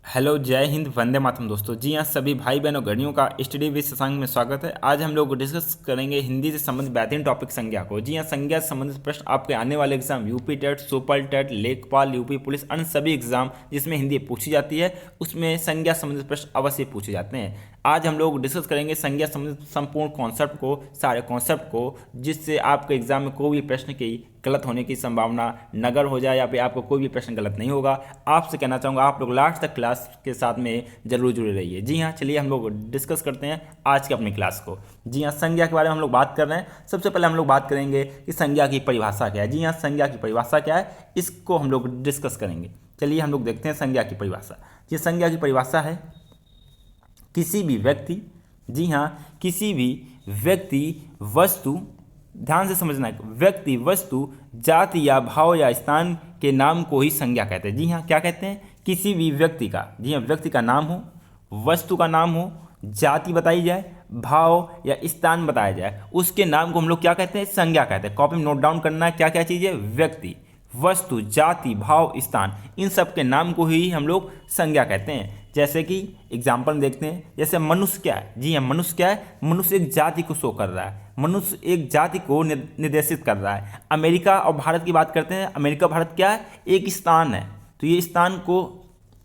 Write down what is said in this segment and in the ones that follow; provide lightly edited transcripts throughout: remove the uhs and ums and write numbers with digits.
Hello, जय हिंद, वंदे मातरम। दोस्तों जी हाँ, सभी भाई बहनों गणियों का स्टडी विद शशांक में स्वागत है। आज हम लोग डिस्कस करेंगे हिंदी से संबंधित बेहतरीन टॉपिक संज्ञा को। जी हाँ, संज्ञा से संबंधित प्रश्न आपके आने वाले exam UP TET, super TET, Lekhpal, UP police, अन्य सभी एग्जाम जिसमें हिंदी पूछी जाती है उसमें संज्ञा संबंधित प्रश्न अवश्य पूछे जाते हैं। आज हम लोग डिस्कस करेंगे संज्ञा संबंधित संपूर्ण कॉन्सेप्ट को, सारे कॉन्सेप्ट को, जिससे आपके एग्जाम में कोई भी प्रश्न की गलत होने की संभावना नगर हो जाए या फिर आपको कोई भी प्रश्न गलत नहीं होगा। आपसे कहना चाहूँगा आप लोग लास्ट तक क्लास के साथ में जरूर जुड़े रहिए। जी हाँ, चलिए हम लोग डिस्कस करते हैं आज की अपनी क्लास को। जी हाँ, संज्ञा के बारे में हम लोग बात कर रहे हैं। सबसे पहले हम लोग बात करेंगे कि संज्ञा की परिभाषा क्या है। जी हाँ, संज्ञा की परिभाषा क्या है इसको हम लोग डिस्कस करेंगे। चलिए हम लोग देखते हैं संज्ञा की परिभाषा। ये संज्ञा की परिभाषा है किसी भी व्यक्ति, जी हाँ, किसी भी व्यक्ति, वस्तु, ध्यान से समझना है, व्यक्ति, वस्तु, जाति या भाव या स्थान के नाम को ही संज्ञा कहते हैं। जी हाँ, क्या कहते हैं? किसी भी व्यक्ति का, जी हाँ, व्यक्ति का नाम हो, वस्तु का नाम हो, जाति बताई जाए, भाव या स्थान बताया जाए, उसके नाम को हम लोग क्या कहते हैं? संज्ञा कहते हैं। कॉपी में नोट डाउन करना है क्या क्या चीज़ है? व्यक्ति, वस्तु, जाति, भाव, स्थान, इन सब के नाम को ही हम लोग संज्ञा कहते हैं। जैसे कि एग्जाम्पल देखते हैं, जैसे मनुष्य क्या है? जी हाँ, मनुष्य क्या है? मनुष्य एक जाति को शो कर रहा है, मनुष्य एक जाति को निर्देशित कर रहा है। अमेरिका और भारत की बात करते हैं, अमेरिका भारत क्या है? एक स्थान है, तो ये स्थान को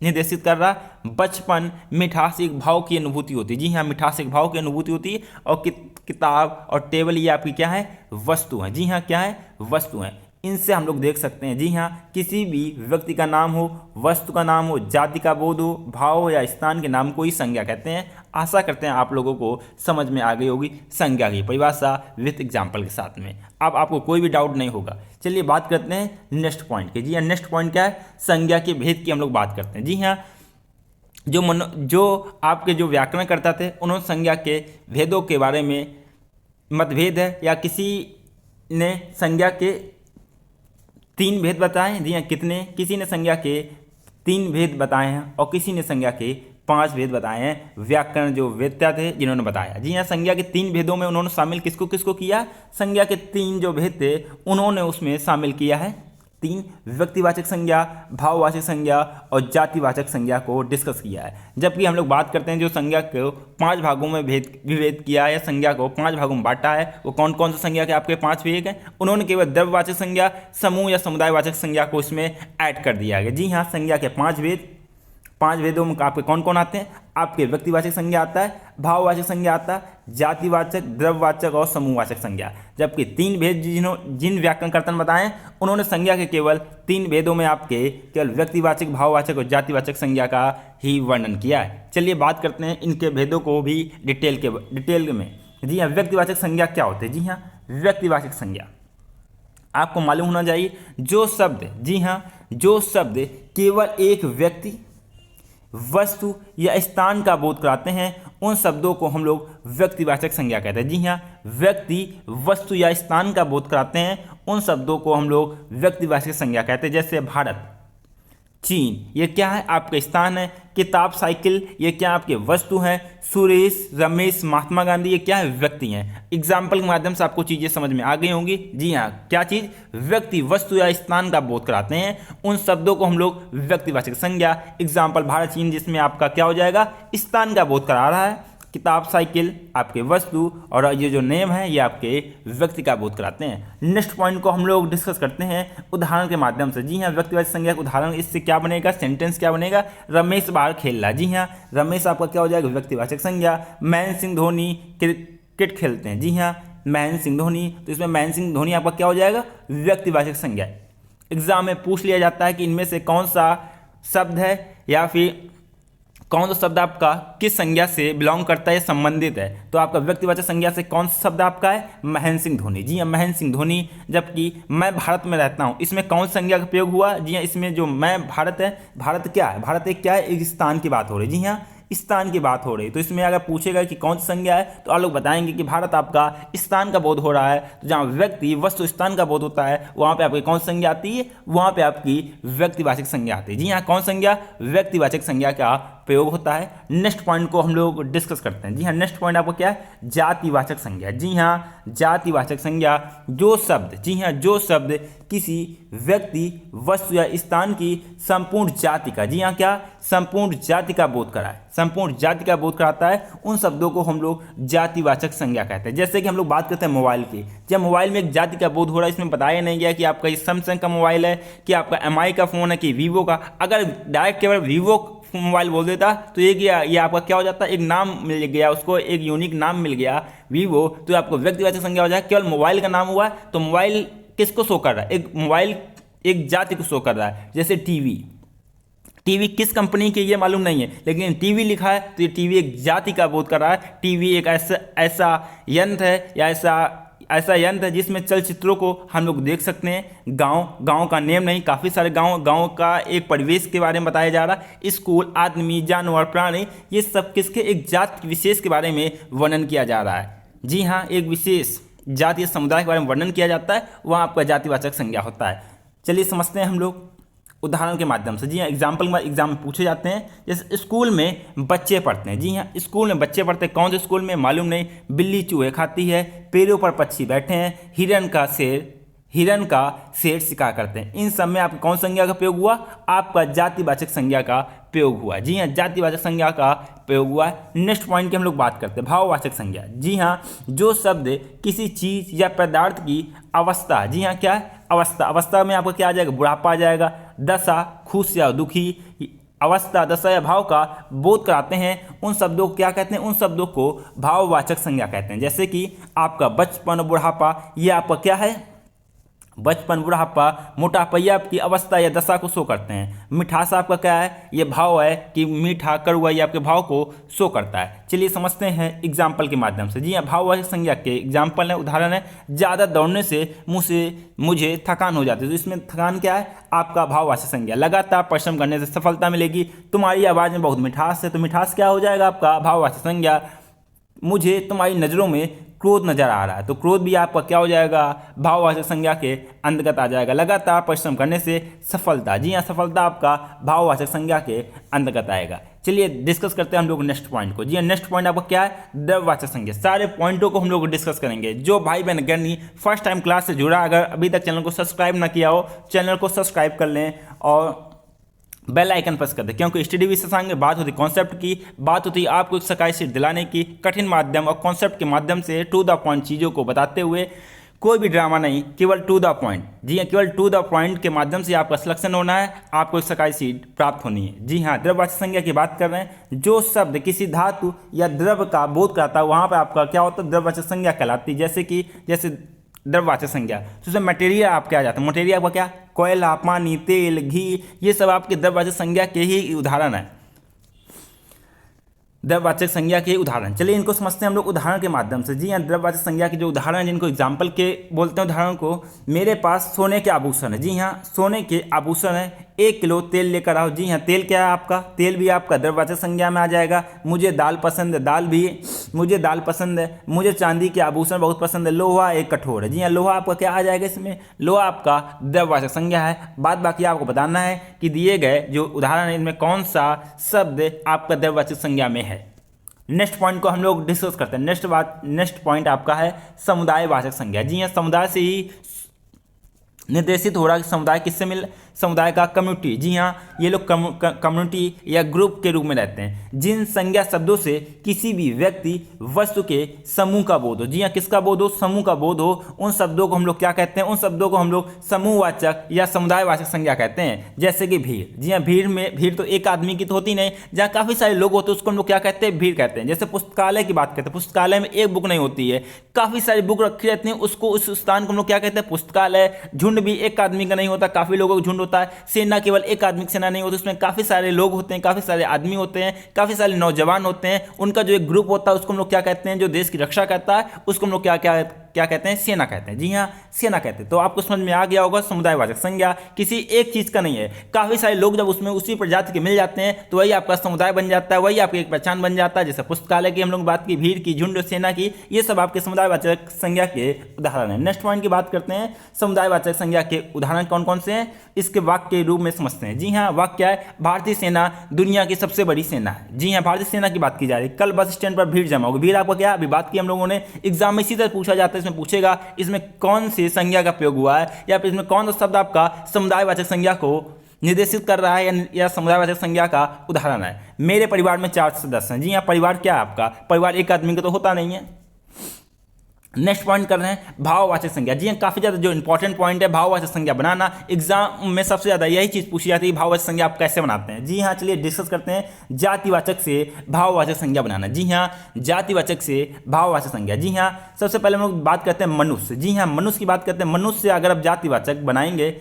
निर्देशित कर रहा है। बचपन, मिठास, एक भाव की अनुभूति होती है। जी हाँ, मिठास एक भाव की अनुभूति होती है। और किताब और टेबल ये आपकी क्या है? वस्तु है। जी हाँ, क्या है? वस्तु है। इनसे हम लोग देख सकते हैं, जी हाँ, किसी भी व्यक्ति का नाम हो, वस्तु का नाम हो, जाति का बोध हो, भाव हो या स्थान के नाम को ही संज्ञा कहते हैं। आशा करते हैं आप लोगों को समझ में आ गई होगी संज्ञा की परिभाषा विथ एग्जाम्पल के साथ में। अब आपको कोई भी डाउट नहीं होगा। चलिए बात करते हैं नेक्स्ट पॉइंट की। जी हाँ, नेक्स्ट पॉइंट क्या है? संज्ञा के भेद की हम लोग बात करते हैं। जी हाँ, जो आपके जो व्याकरण करता थे उन्होंने संज्ञा के भेदों के बारे में मतभेद है, या किसी ने संज्ञा के 3 भेद बताए। जी हाँ, कितने? किसी ने संज्ञा के 3 भेद बताए हैं और किसी ने संज्ञा के 5 भेद बताए हैं। व्याकरण जो वेत्ता थे जिन्होंने बताया। जी हाँ, संज्ञा के 3 भेदों में उन्होंने शामिल किसको किसको किया? संज्ञा के 3 जो भेद थे उन्होंने उसमें शामिल किया है 3 व्यक्तिवाचक संज्ञा, भाववाचक संज्ञा और जातिवाचक संज्ञा को डिस्कस किया है। जबकि हम लोग बात करते हैं जो संज्ञा को 5 भागों में विभेद किया है, या संज्ञा को 5 भागों में बांटा है, वो कौन कौन सा संज्ञा के आपके 5 भेद हैं? उन्होंने केवल द्रव्यवाचक संज्ञा, समूह या समुदायवाचक संज्ञा को इसमें ऐड कर दिया गया। जी हाँ, संज्ञा के 5 भेद, 5 भेदों में आपके कौन कौन आते हैं? आपके व्यक्तिवाचक संज्ञा आता है, भाववाचक संज्ञा आता है, जातिवाचक, द्रव्यवाचक और समूहवाचक संज्ञा। जबकि 3 भेद जिन व्याकरणकर्ता ने बताए उन्होंने संज्ञा के केवल 3 भेदों में आपके केवल व्यक्तिवाचक, भाववाचक और जातिवाचक संज्ञा का ही वर्णन किया है। चलिए बात करते हैं इनके भेदों को भी डिटेल में। जी हाँ, व्यक्तिवाचक संज्ञा क्या होते हैं? जी हाँ, व्यक्तिवाचक संज्ञा आपको मालूम होना चाहिए जो शब्द, जी हाँ, जो शब्द केवल एक व्यक्ति, वस्तु या स्थान का बोध कराते हैं उन शब्दों को हम लोग व्यक्तिवाचक संज्ञा कहते हैं। जी हाँ, व्यक्ति, वस्तु या स्थान का बोध कराते हैं उन शब्दों को हम लोग व्यक्तिवाचक संज्ञा कहते हैं। जैसे भारत, चीन, ये क्या है? आपका स्थान है। किताब, साइकिल, ये क्या आपके वस्तु हैं। सुरेश, रमेश, महात्मा गांधी, ये क्या है? व्यक्ति हैं। एग्जाम्पल के माध्यम से आपको चीज़ें समझ में आ गई होंगी। जी हाँ, क्या चीज़? व्यक्ति, वस्तु या स्थान का बोध कराते हैं उन शब्दों को हम लोग व्यक्तिवाचक संज्ञा। एग्जाम्पल भारत, चीन, जिसमें आपका क्या हो जाएगा? स्थान का बोध करा रहा है। किताब, साइकिल आपके वस्तु, और ये जो नेम है ये आपके व्यक्ति का बोध कराते हैं। नेक्स्ट पॉइंट को हम लोग डिस्कस करते हैं उदाहरण के माध्यम से। जी हाँ, व्यक्तिवाचक संज्ञा का उदाहरण, इससे क्या बनेगा? सेंटेंस क्या बनेगा? रमेश बाहर खेल रहा है। जी हाँ, रमेश आपका क्या हो जाएगा? व्यक्तिवाचक संज्ञा। महेंद्र सिंह धोनी क्रिकेट खेलते हैं। जी हाँ, महेंद्र सिंह धोनी, तो इसमें महेंद्र सिंह धोनी आपका क्या हो जाएगा? व्यक्तिवाचक संज्ञा। एग्जाम में पूछ लिया जाता है कि इनमें से कौन सा शब्द है या फिर कौन सा शब्द आपका किस संज्ञा से बिलोंग करता है, संबंधित है। तो आपका व्यक्तिवाचक संज्ञा से कौन सा शब्द आपका है? महेंद्र सिंह धोनी। जी हाँ, महेंद्र सिंह धोनी। जबकि मैं भारत में रहता हूँ, इसमें कौन संज्ञा का प्रयोग हुआ? जी हाँ, इसमें जो मैं भारत है, भारत क्या है? भारत एक क्या है? एक स्थान की बात हो रही है। जी हाँ, स्थान की बात हो रही है। तो इसमें अगर पूछेगा कि कौन सी संज्ञा है तो आप लोग बताएंगे कि भारत आपका स्थान का बोध हो रहा है। तो जहाँ व्यक्ति, वस्तु, स्थान का बोध होता है वहाँ पे आपकी कौन सी संज्ञा आती है? वहाँ पे आपकी व्यक्तिवाचक संज्ञा आती है। जी हाँ, कौन संज्ञा? व्यक्तिवाचक संज्ञा का प्रयोग होता है। नेक्स्ट पॉइंट को हम लोग डिस्कस करते हैं। जी हाँ, नेक्स्ट पॉइंट आपको क्या है? जातिवाचक संज्ञा। जी हाँ, जातिवाचक संज्ञा जो शब्द, जी हाँ, जो शब्द किसी व्यक्ति, वस्तु या स्थान की संपूर्ण जाति का, जी हाँ, क्या, संपूर्ण जाति का बोध कराए, संपूर्ण जाति का बोध कराता है, उन शब्दों को हम लोग जातिवाचक संज्ञा कहते हैं। जैसे कि हम लोग बात करते हैं मोबाइल की, जब मोबाइल में एक जाति का बोध हो रहा है, इसमें बताया नहीं गया कि आपका ये सैमसंग का मोबाइल है, कि आपका एमआई का फ़ोन है, कि वीवो का। अगर डायरेक्ट केवल वीवो मोबाइल बोल देता तो ये आपका क्या हो जाता, एक नाम मिल गया उसको, एक यूनिक नाम मिल गया वीवो, तो आपको व्यक्तिवाचक संज्ञा हो जाए। केवल मोबाइल का नाम हुआ तो मोबाइल किसको शो कर रहा है? एक मोबाइल एक जाति को शो कर रहा है। जैसे टीवी, टीवी किस कंपनी की ये मालूम नहीं है, लेकिन टीवी लिखा है तो ये टीवी एक जाति का बोध कर रहा है। टीवी एक ऐसा यंत्र है या ऐसा यंत्र है जिसमें चलचित्रों को हम लोग देख सकते हैं। गांव का नेम नहीं, काफ़ी सारे गांव का एक परिवेश के बारे में बताया जा रहा है। स्कूल, आदमी, जानवर, प्राणी, ये सब किसके, एक जाति विशेष के बारे में वर्णन किया जा रहा है। जी हाँ, एक विशेष जातीय समुदाय के बारे में वर्णन किया जाता है, वहाँ आपका जातिवाचक संज्ञा होता है। चलिए समझते हैं हम लोग उदाहरण के माध्यम से। जी हाँ, एग्जाम में पूछे जाते हैं। जैसे स्कूल में बच्चे पढ़ते हैं। जी हाँ, स्कूल में बच्चे पढ़ते हैं। कौन से स्कूल में मालूम नहीं। बिल्ली चूहे खाती है, पेड़ों पर पक्षी बैठे हैं, हिरन का शेर शिकार करते हैं। इन सब में आपका कौन संज्ञा का प्रयोग हुआ? आपका जातिवाचक संज्ञा का प्रयोग हुआ। जी हाँ, जातिवाचक संज्ञा का प्रयोग हुआ। नेक्स्ट पॉइंट की हम लोग बात करते हैं, भाववाचक संज्ञा। जी हाँ, जो शब्द किसी चीज या पदार्थ की अवस्था, जी हाँ, क्या है? अवस्था में आपका क्या आ जाएगा? बुढ़ापा आ जाएगा। दशा, खुश या दुखी, अवस्था, दशा या भाव का बोध कराते हैं, उन शब्दों को क्या कहते हैं? उन शब्दों को भाववाचक संज्ञा कहते हैं। जैसे कि आपका बचपन, बुढ़ापा, ये आपका क्या है? बचपन, बुढ़ापा, मोटापैया आपकी अवस्था या दशा को शो करते हैं। मिठास आपका क्या है? ये भाव है कि मीठा, कड़वा, ये आपके भाव को शो करता है। चलिए समझते हैं एग्जाम्पल के माध्यम से। जी हाँ, भाववाचक संज्ञा के एग्जाम्पल है, उदाहरण है। ज़्यादा दौड़ने से मुझे थकान हो जाती है, तो इसमें थकान क्या है? आपका भाववाचक संज्ञा। लगातार परिश्रम करने से सफलता मिलेगी। तुम्हारी आवाज़ में बहुत मिठास है, तो मिठास क्या हो जाएगा? आपका भाववाचक संज्ञा। मुझे तुम्हारी नज़रों में क्रोध नजर आ रहा है, तो क्रोध भी आपका क्या हो जाएगा? भाववाचक संज्ञा के अंतर्गत आ जाएगा। लगातार परिश्रम करने से सफलता, जी हाँ, सफलता आपका भाववाचक संज्ञा के अंतर्गत आएगा। चलिए डिस्कस करते हैं हम लोग नेक्स्ट पॉइंट को। जी हाँ, नेक्स्ट पॉइंट आपका क्या है? द्रव्यवाचक संज्ञा। सारे पॉइंटों को हम लोग डिस्कस करेंगे। जो भाई बहन अगर नहीं फर्स्ट टाइम क्लास से जुड़ा, अगर अभी तक चैनल को सब्सक्राइब ना किया हो, चैनल को सब्सक्राइब कर लें और बेल आइकन प्रेस कर दे, क्योंकि स्टडी विद शशांक में बात होती कॉन्सेप्ट की, बात होती आपको एक सरकारी सीट दिलाने की, कठिन माध्यम और कॉन्सेप्ट के माध्यम से टू द पॉइंट चीज़ों को बताते हुए, कोई भी ड्रामा नहीं, केवल टू द पॉइंट। जी हाँ, केवल टू द पॉइंट के माध्यम से आपका सिलेक्शन होना है, आपको एक सरकारी सीट प्राप्त होनी है। जी हाँ, द्रव्यवाचक संज्ञा की बात कर रहे हैं। जो शब्द किसी धातु या द्रव्य का बोध कराता है, वहाँ पर आपका क्या होता है? द्रव्यवाचक संज्ञा कहलाती है। जैसे द्रव्यवाचक संज्ञा, तो उसमें मटेरियल आप क्या आ जाता है? मटेरियल आपका क्या? कोयला, पानी, तेल, घी, ये सब आपके द्रव्यवाचक संज्ञा के ही उदाहरण है। द्रव्यवाचक संज्ञा के उदाहरण, चलिए इनको समझते हैं हम लोग उदाहरण के माध्यम से। जी हाँ, द्रव्यवाचक संज्ञा के जो उदाहरण हैं, जिनको एग्जाम्पल के बोलते हैं उदाहरण को। मेरे पास सोने के आभूषण है। जी हाँ, सोने के आभूषण है। 1 किलो तेल लेकर आओ। जी हाँ, तेल क्या है आपका? तेल भी आपका द्रव्यवाचक संज्ञा में आ जाएगा। मुझे दाल पसंद है, मुझे दाल पसंद है। मुझे चांदी के आभूषण बहुत पसंद है। लोहा एक कठोर है। जी हाँ, लोहा आपका क्या आ जाएगा? इसमें लोहा आपका द्रव्यवाचक संज्ञा है। बाद बाकी आपको बताना है कि दिए गए जो उदाहरण है, इनमें कौन सा शब्द आपका द्रव्यवाचक संज्ञा में है। नेक्स्ट पॉइंट को हम लोग डिस्कस करते हैं। नेक्स्ट पॉइंट आपका है समुदायवाचक संज्ञा। जी हाँ, समुदाय से ही निर्देशित हो रहा है कि समुदाय किससे मिल, समुदाय का कम्युनिटी। जी हाँ, ये लोग कम्युनिटी या ग्रुप के रूप में रहते हैं। जिन संज्ञा शब्दों से किसी भी व्यक्ति, वस्तु के समूह का बोध हो। जी हाँ, किसका बोध हो? समूह का बोध हो। उन शब्दों को हम लोग क्या कहते हैं? उन शब्दों को हम लोग समूहवाचक या समुदायवाचक संज्ञा कहते हैं। जैसे कि भीड़। जी हाँ, भीड़ तो एक आदमी की तो होती नहीं, जहाँ काफ़ी सारे लोग होते हैं उसको हम लोग क्या कहते हैं? भीड़ कहते हैं। जैसे पुस्तकालय की बात करते हैं, पुस्तकालय में एक बुक नहीं होती है, काफ़ी सारी बुक रखी रहती हैं, उसको उस स्थान को हम लोग क्या कहते हैं? पुस्तकालय। झुंड भी एक आदमी का नहीं होता, काफ़ी लोगों का झुंड होता है। सेना केवल एक आदमी की सेना नहीं होती, उसमें काफ़ी सारे लोग होते हैं, काफ़ी सारे आदमी होते हैं, काफ़ी सारे नौजवान होते हैं। उनका जो एक ग्रुप होता है उसको हम लोग क्या कहते हैं? जो देश की रक्षा करता है उसको हम लोग क्या कहते हैं? सेना कहते हैं। जी हाँ, सेना कहते हैं। तो आपको समझ में आ गया होगा, समुदायवाचक संज्ञा किसी एक चीज़ का नहीं है, काफ़ी सारे लोग जब उसमें उसी प्रजाति के मिल जाते हैं तो वही आपका समुदाय बन जाता है, वही आपकी एक पहचान बन जाता है। जैसे पुस्तकालय की हम लोग बात की, भीड़ की, झुंड, सेना की, ये सब आपके समुदायवाचक संज्ञा के उदाहरण हैं। नेक्स्ट पॉइंट की बात करते हैं, समुदायवाचक संज्ञा के उदाहरण कौन कौन से हैं। इसके वाक्य के रूप में समझते हैं। जी हाँ, वाक्य क्या है? भारतीय सेना दुनिया की सबसे बड़ी सेना है। जी हाँ, भारतीय सेना की बात की जा रही है। कल बस स्टैंड पर भीड़ जमा होगी। भीड़ आपको क्या अभी बात की हम लोगों ने, एग्जाम में इसी तरह पूछा जाता है। इसमें पूछेगा इसमें कौन सी संज्ञा का प्रयोग हुआ है, या फिर इसमें कौन सा शब्द आपका समुदायवाचक संज्ञा को निर्देशित कर रहा है या समुदायवाचक संज्ञा का उदाहरण है। मेरे परिवार में 4 सदस्य हैं। जी हाँ, परिवार क्या है आपका? परिवार एक आदमी का तो होता नहीं है। नेक्स्ट पॉइंट कर रहे हैं भाववाचक संज्ञा। जी हाँ, काफी ज्यादा जो इंपॉर्टेंट पॉइंट है भाववाचक संज्ञा बनाना। एग्जाम में सबसे ज्यादा यही चीज पूछी जाती है, भाववाचक संज्ञा आप कैसे बनाते हैं। जी हाँ, चलिए डिस्कस करते हैं जातिवाचक से भाववाचक संज्ञा बनाना। जी हाँ, जातिवाचक से भाववाचक संज्ञा। जी हाँ, सबसे पहले हम लोग बात करते हैं मनुष्य। जी हाँ, मनुष्य की बात करते हैं। मनुष्य से अगर आप जातिवाचक बनाएंगे,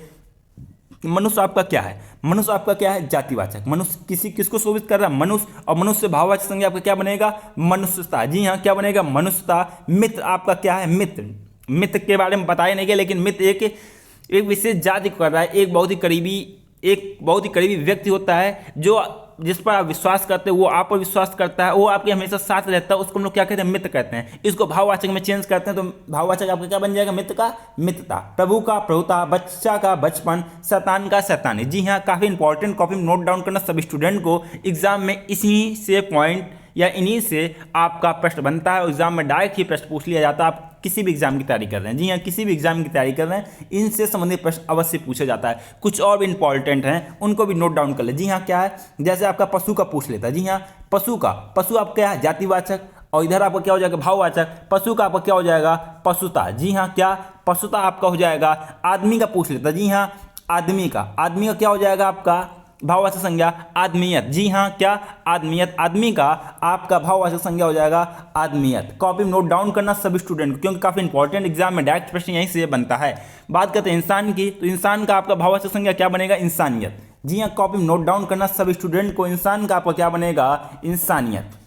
मनुष्य आपका क्या है? मनुष्य आपका क्या है? जातिवाचक। मनुष्य किसको शोभित कर रहा है? मनुष्य। और मनुष्य से भाववाचक संज्ञा आपका क्या बनेगा? मनुष्यता। जी हाँ, क्या बनेगा? मनुष्यता। मित्र आपका क्या है? मित्र। मित्र के बारे में बताया नहीं गया, लेकिन मित्र एक विशेष जाति को कर रहा है। एक बहुत ही करीबी व्यक्ति होता है जो जिस पर आप विश्वास करते हैं, वो आप पर विश्वास करता है, वो आपके हमेशा साथ रहता है, उसको हम लोग क्या कहते हैं? मित्र कहते हैं। इसको भाववाचक में चेंज करते हैं तो भाववाचक आपका क्या बन जाएगा? मित्र का मित्रता, प्रभु का प्रभुता, बच्चा का बचपन, शैतान का शैतानी। जी हाँ, काफी इंपॉर्टेंट, कॉपी में नोट डाउन करना सभी स्टूडेंट को। एग्जाम में इसी से पॉइंट या इन्हीं से आपका प्रश्न बनता है। एग्जाम में डायरेक्ट ही प्रश्न पूछ लिया जाता है। आप किसी भी एग्जाम की तैयारी कर रहे हैं, जी हाँ, किसी भी एग्जाम की तैयारी कर रहे हैं, इनसे संबंधित प्रश्न अवश्य पूछा जाता है। कुछ और भी इंपॉर्टेंट हैं, उनको भी नोट डाउन कर ले। जी हाँ, क्या है? जैसे आपका पशु का पूछ लेता है। जी हाँ, पशु आप क्या है? जातिवाचक। और इधर आपका क्या हो जाएगा? भाववाचक। पशु का आपका क्या हो जाएगा? पशुता। जी हाँ, क्या? पशुता आपका हो जाएगा। आदमी का पूछ लेता है। जी हाँ, आदमी का क्या हो जाएगा आपका? भाववाचक संज्ञा आदमियत। जी हाँ, क्या? आदमियत। आदमी का आपका भाववाचक संज्ञा हो जाएगा आदमियत। कॉपी में नोट डाउन करना सभी स्टूडेंट को, क्योंकि काफी इंपॉर्टेंट एग्जाम में डायरेक्ट प्रश्न यहीं से बनता है। बात करते हैं इंसान की, तो इंसान का आपका भाववाचक संज्ञा क्या बनेगा? इंसानियत। जी हाँ, कॉपी में नोट डाउन करना सभी स्टूडेंट को, इंसान का आपका क्या बनेगा? इंसानियत।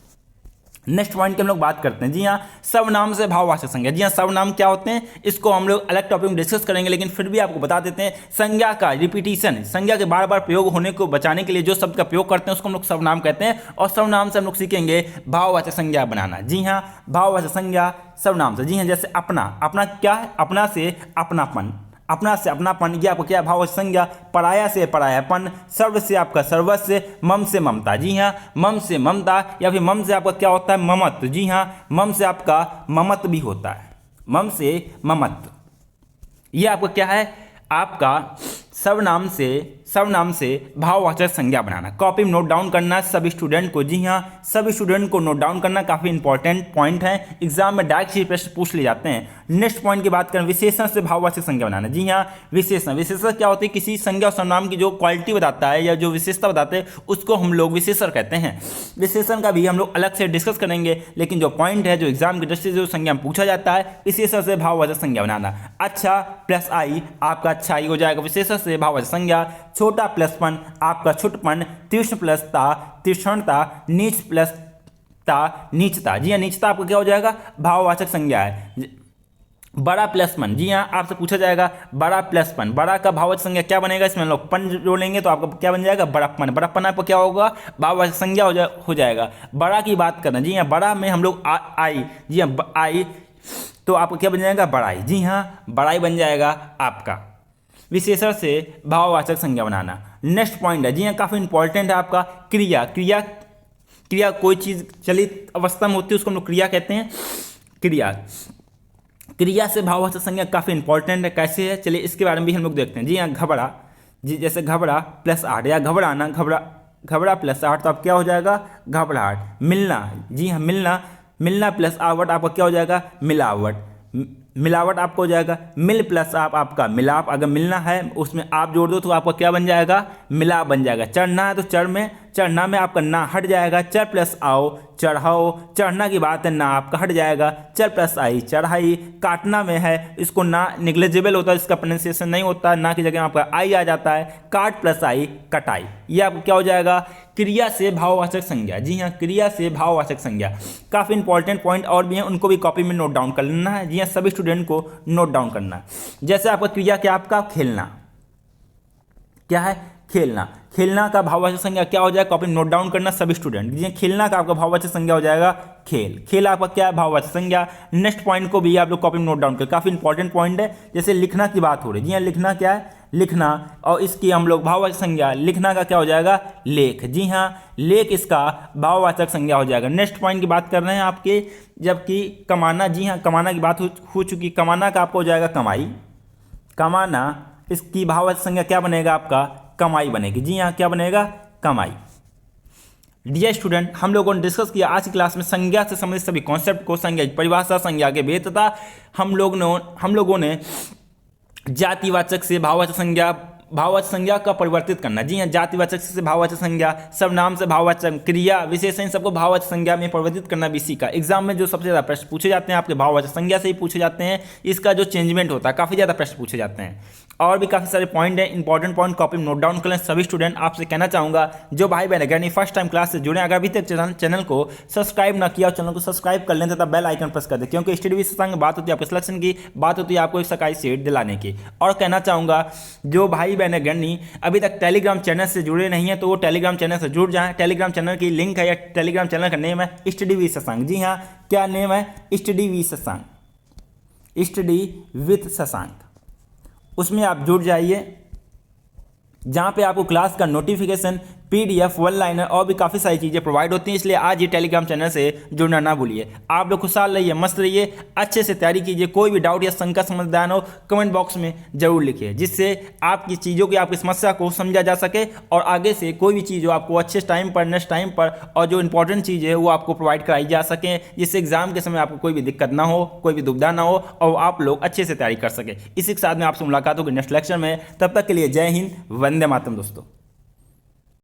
नेक्स्ट पॉइंट की हम लोग बात करते हैं। जी हाँ, सर्वनाम से भाववाचक संज्ञा। जी हाँ, सर्वनाम क्या होते हैं इसको हम लोग अलग टॉपिक में डिस्कस करेंगे, लेकिन फिर भी आपको बता देते हैं संज्ञा का रिपीटिशन, संज्ञा के बार बार प्रयोग होने को बचाने के लिए जो शब्द का प्रयोग करते हैं उसको हम लोग सर्वनाम कहते हैं। और सर्वनाम से हम लोग सीखेंगे भाववाचक संज्ञा बनाना। जी हाँ, भाववाचक संज्ञा सर्वनाम से। जी हाँ, जैसे अपना क्या है? अपना से अपनापन, अपना से अपनापन, ये आपको क्या? भाववाचक संज्ञा। पराया से परायापन, सर्व से आपका सर्वस्व, मम से ममता। जी हाँ, मम से ममता, या फिर मम से आपका क्या होता है? ममत्व। जी हाँ, मम से आपका ममत्व भी होता है। मम से ममत्व, ये आपका क्या है? आपका सर्वनाम से भाववाचक संज्ञा बनाना। कॉपी में नोट डाउन करना सभी स्टूडेंट को। जी हाँ, सभी स्टूडेंट को नोट डाउन करना, काफी इंपॉर्टेंट पॉइंट है। एग्जाम में डायरेक्ट ही प्रश्न पूछ लिए जाते हैं। नेक्स्ट पॉइंट की बात करें, विशेषण से भाववाचक संज्ञा बनाना। जी हाँ, विशेषण क्या होती है? किसी संज्ञा और सर्वनाम की जो क्वालिटी बताता है या जो विशेषता बताते हैं उसको हम लोग विशेषण कहते हैं। विशेषण का भी हम लोग अलग से डिस्कस करेंगे, लेकिन जो पॉइंट है, जो एग्जाम की दृष्टि से जो संज्ञा पूछा जाता है, विशेषण से भाववाचक संज्ञा बनाना। अच्छा प्लस आई आपका अच्छाई हो जाएगा विशेषण से भाववाचक संज्ञा। छोटा प्लस पन आपका छुटपन। तीक्ष्ण प्लस ता तीक्ष्णता। नीच प्लस ता नीचता। जी हाँ, नीचता आपका क्या हो जाएगा? भाववाचक संज्ञा है। बड़ा प्लस पन। जी हाँ, आपसे पूछा जाएगा बड़ा प्लस पन, बड़ा का भाववाचक संज्ञा क्या बनेगा? इसमें हम लोग पन जोड़ेंगे तो आपका क्या बन जाएगा? बड़प्पन। बड़प्पन आपको क्या होगा? भाववाचक संज्ञा हो जाएगा। बड़ा की बात करना। जी हाँ, बड़ा में हम लोग आई। जी हाँ, आई, तो आपको क्या बन जाएगा? बड़ाई। जी हाँ, बड़ाई बन जाएगा आपका। विशेषण से भाववाचक संज्ञा बनाना। नेक्स्ट पॉइंट है, जी हाँ, काफी इंपॉर्टेंट है आपका क्रिया कोई चीज चलित अवस्था में होती है उसको हम लोग क्रिया कहते हैं। क्रिया से भाववाचक संज्ञा काफी इंपॉर्टेंट है। कैसे है? चलिए इसके बारे में भी हम लोग देखते हैं। जी हाँ, घबरा। जी जैसे घबरा प्लस 8 या घबराना, घबरा प्लस 8 तो आप क्या हो जाएगा? घबराहट। मिलना। जी हाँ, मिलना प्लस आवट आपका क्या हो जाएगा? मिलावट। मिलावट आपको हो जाएगा। मिल प्लस आपका मिलाप। अगर मिलना है उसमें आप जोड़ दो तो आपका क्या बन जाएगा? मिलाप बन जाएगा। चढ़ना है तो चढ़ना में आपका ना हट जाएगा। चढ़ प्लस आओ चढ़ाओ। चढ़ना की बात है, ना आपका हट जाएगा। चढ़ प्लस आई चढ़ाई। काटना में है, इसको ना निग्लेजिबल होता है, इसका प्रोनाउंसिएशन नहीं होता, ना की जगह आपका आई आ जाता है। काट प्लस आई कटाई। ये आपको क्या हो जाएगा? क्रिया से भाववाचक संज्ञा। जी हाँ, क्रिया से भाववाचक संज्ञा। काफी इंपॉर्टेंट पॉइंट और भी हैं, उनको भी कॉपी में नोट डाउन कर लेना है। जी हाँ, सभी स्टूडेंट को नोट डाउन करना है। जैसे आपका क्रिया क्या? आपका खेलना। क्या है? खेलना का भाववाचक संज्ञा क्या हो जाएगा? कॉपी नोट डाउन करना सभी स्टूडेंट। जी खेलना का आपका भाववाचक संज्ञा हो जाएगा खेल आपका क्या है? भाववाचक संज्ञा। नेक्स्ट पॉइंट को भी आप लोग कॉपी में नोट डाउन कर, काफी इंपॉर्टेंट पॉइंट है। जैसे लिखना की बात हो रही है। जी हाँ, लिखना क्या है? लिखना, और इसकी हम लोग भाववाचक संज्ञा लिखना का क्या हो जाएगा, लेख। जी हाँ, लेख इसका भाववाचक संज्ञा हो जाएगा। नेक्स्ट पॉइंट की बात कर रहे हैं आपके, जबकि कमाना, जी हाँ कमाना की बात हो चुकी, कमाना का आपको हो जाएगा कमाई। कमाना, इसकी भाववाचक संज्ञा क्या बनेगा आपका, कमाई बनेगी। जी हाँ, क्या बनेगा, कमाई। डियर स्टूडेंट, हम लोगों ने डिस्कस किया आज की क्लास में संज्ञा से संबंधित सभी कॉन्सेप्ट को, संज्ञा की परिभाषा, संज्ञा के भेद तथा हम लोगों ने जातिवाचक से भाववाचक संज्ञा का परिवर्तित करना। जी हाँ, जातिवाचक से भाववाचक संज्ञा, सर्वनाम से भाववाचक, क्रिया विशेषण सबको भाववाचक संज्ञा में परिवर्तित करना भी सीखा। एग्जाम में जो सबसे ज़्यादा प्रश्न पूछे जाते हैं आपके भाववाचक संज्ञा से ही पूछे जाते हैं। इसका जो चेंजमेंट होता है, काफ़ी ज़्यादा प्रश्न पूछे जाते हैं। और भी काफ़ी सारे पॉइंट हैं, इंपॉर्टेंट पॉइंट कॉपी में नोट डाउन कर लें। सभी स्टूडेंट आपसे कहना चाहूँगा, जो भाई बहन अगर फर्स्ट टाइम क्लास से जुड़े, अगर अभी तक चैनल को सब्सक्राइब ना किया, चैनल को सब्सक्राइब कर लें तथा बेल आइकन प्रेस कर दें, क्योंकि स्टडी विद शशांक बात होती है आपके सिलेक्शन की, बात होती है आपको एक सरकारी सीट दिलाने की। और कहना चाहूँगा, जो भाई बहन अगर अभी तक टेलीग्राम चैनल से जुड़े नहीं है तो वो टेलीग्राम चैनल से जुड़ जाएं। टेलीग्राम चैनल की लिंक है, या टेलीग्राम चैनल का नेम है स्टडी विद शशांक। जी हाँ, क्या नेम है, study with Shashank, study with Shashank. उसमें आप जुड़ जाइए, जहाँ पे आपको क्लास का नोटिफिकेशन, PDF, वन लाइनर और भी काफ़ी सारी चीज़ें प्रोवाइड होती हैं। इसलिए आज ये टेलीग्राम चैनल से जुड़ना ना भूलिए। आप लोग खुशहाल रहिए, मस्त रहिए, अच्छे से तैयारी कीजिए। कोई भी डाउट या शंका समझदान हो कमेंट बॉक्स में जरूर लिखिए, जिससे आपकी चीज़ों की, आपकी समस्या को समझा जा सके और आगे से कोई भी चीज़ हो आपको अच्छे टाइम पर, नेक्स्ट टाइम पर, और जो इंपॉर्टेंट चीज़ है वो आपको प्रोवाइड कराई जा सकें, जिससे एग्जाम के समय आपको कोई भी दिक्कत ना हो, कोई भी दुविधा ना हो और आप लोग अच्छे से तैयारी कर सकें। इसी के साथ में आपसे मुलाकात होगी नेक्स्ट लेक्चर में। तब तक के लिए जय हिंद, वंदे मातरम दोस्तों।